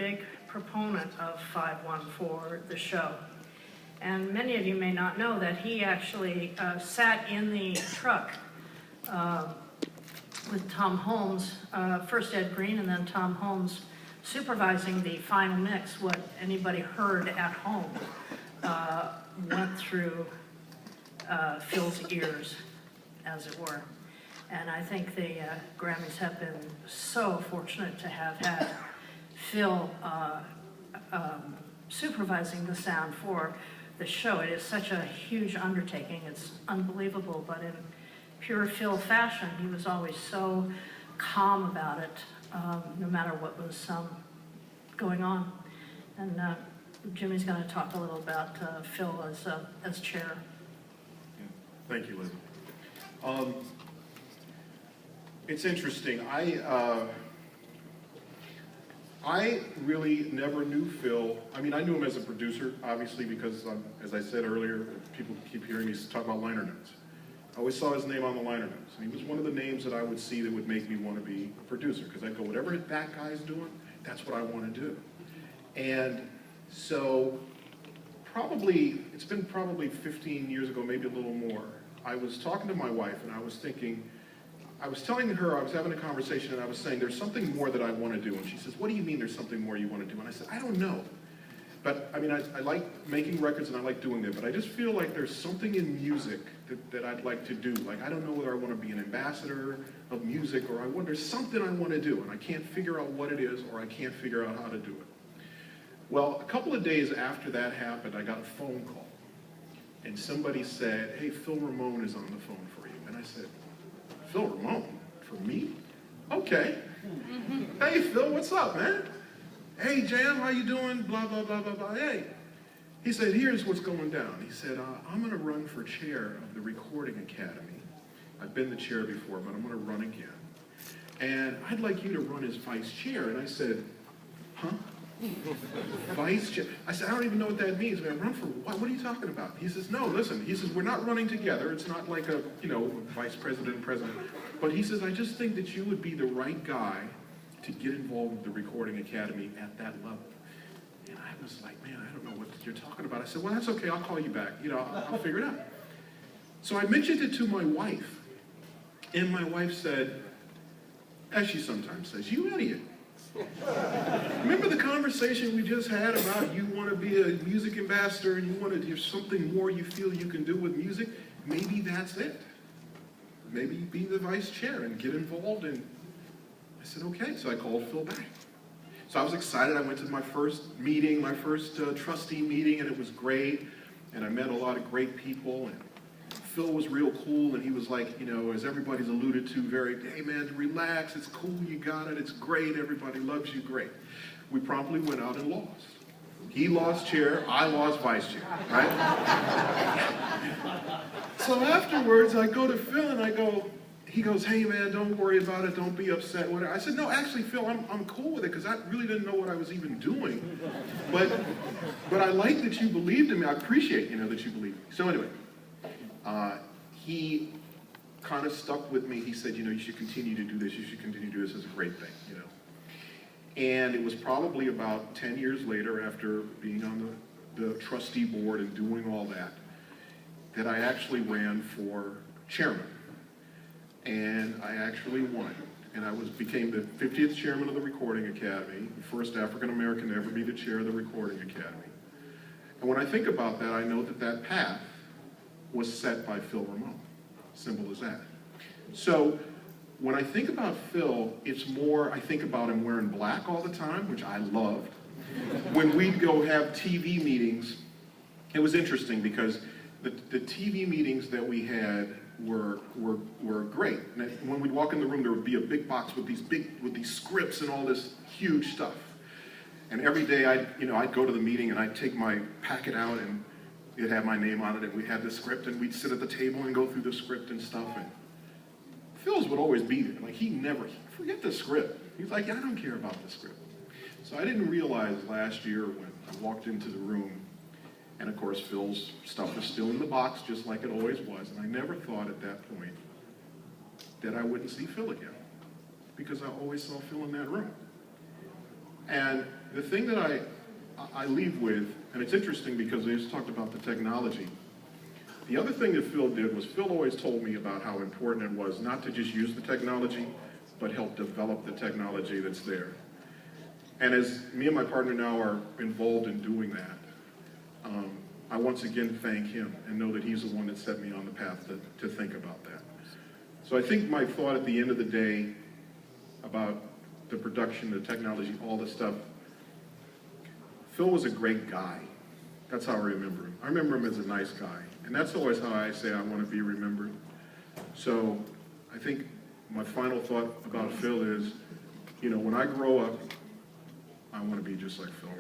big proponent of 514, the show. And many of you may not know that he actually sat in the truck with Tom Holmes, first Ed Green and then Tom Holmes, supervising the final mix. What anybody heard at home went through Phil's ears, as it were. And I think the Grammys have been so fortunate to have had Phil supervising the sound for the show. It is such a huge undertaking. It's unbelievable, but in pure Phil fashion, he was always so calm about it, no matter what was going on. And Jimmy's going to talk a little about Phil as chair. Thank you, Liz. It's interesting. I really never knew Phil. I mean, I knew him as a producer, obviously, because, as I said earlier, people keep hearing me talk about liner notes. I always saw his name on the liner notes. And he was one of the names that I would see that would make me want to be a producer, because I'd go, whatever that guy's doing, that's what I want to do. And so it's been probably 15 years ago, maybe a little more. I was talking to my wife, and I was telling her, I was having a conversation, and I was saying, there's something more that I want to do. And she says, what do you mean there's something more you want to do? And I said, I don't know. But, I mean, I like making records, and I like doing that, but I just feel like there's something in music that I'd like to do. Like, I don't know whether I want to be an ambassador of music, or there's something I want to do, and I can't figure out what it is, or I can't figure out how to do it. Well, a couple of days after that happened, I got a phone call, and somebody said, hey, Phil Ramone is on the phone for you. And I said, Phil Ramone? For me? Okay. Hey, Phil, what's up, man? Hey, Jam, how you doing? Blah, blah, blah, blah, blah. Hey. He said, here's what's going down. He said, I'm going to run for chair of the Recording Academy. I've been the chair before, but I'm going to run again. And I'd like you to run as vice chair. And I said, huh? Vice chair? I said, I don't even know what that means, man. Run for what? What are you talking about? He says, no, listen. He says, we're not running together. It's not like a, vice president, president. But he says, I just think that you would be the right guy to get involved with the Recording Academy at that level. And I was like, man, I don't know what you're talking about. I said, well, that's okay. I'll call you back. I'll figure it out. So I mentioned it to my wife. And my wife said, as she sometimes says, you idiot. Remember the conversation we just had about you want to be a music ambassador and there's something more you feel you can do with music? Maybe that's it. Maybe be the vice chair and get involved. And I said, okay. So I called Phil back. So I was excited. I went to my first meeting, my first trustee meeting, and it was great. And I met a lot of great people. And Phil was real cool, and he was like, as everybody's alluded to, hey man, relax, it's cool, you got it, it's great, everybody loves you, great. We promptly went out and lost. He lost chair, I lost vice chair, right? So afterwards, I go to Phil and he goes, hey man, don't worry about it, don't be upset, whatever. I said, no, actually, Phil, I'm cool with it, because I really didn't know what I was even doing. But I like that you believed in me, I appreciate, that you believed in me. So anyway. He kind of stuck with me. He said, you should continue to do this. You should continue to do this. It's a great thing, And it was probably about 10 years later, after being on the trustee board and doing all that I actually ran for chairman. And I actually won. And I became the 50th chairman of the Recording Academy, the first African-American to ever be the chair of the Recording Academy. And when I think about that, I know that path was set by Phil Ramone. Simple as that. So when I think about Phil, it's more, I think about him wearing black all the time, which I loved. When we'd go have TV meetings, it was interesting because the TV meetings that we had were great. And when we'd walk in the room, there would be a big box with these scripts and all this huge stuff. And every day I'd go to the meeting and I'd take my packet out and it'd have my name on it, and we had the script, and we'd sit at the table and go through the script and stuff. And Phil's would always be there. Like, he'd forget the script. He's like, yeah, I don't care about the script. So I didn't realize last year when I walked into the room, and of course Phil's stuff was still in the box, just like it always was, and I never thought at that point that I wouldn't see Phil again, because I always saw Phil in that room. And The thing that I leave with, and it's interesting because they just talked about the technology. The other thing that Phil did was Phil always told me about how important it was not to just use the technology, but help develop the technology that's there. And as me and my partner now are involved in doing that, I once again thank him and know that he's the one that set me on the path to think about that. So I think my thought at the end of the day about the production, the technology, all the stuff, Phil was a great guy. That's how I remember him. I remember him as a nice guy. And that's always how I say I want to be remembered. So I think my final thought about Phil is, you know, when I grow up, I want to be just like Phil.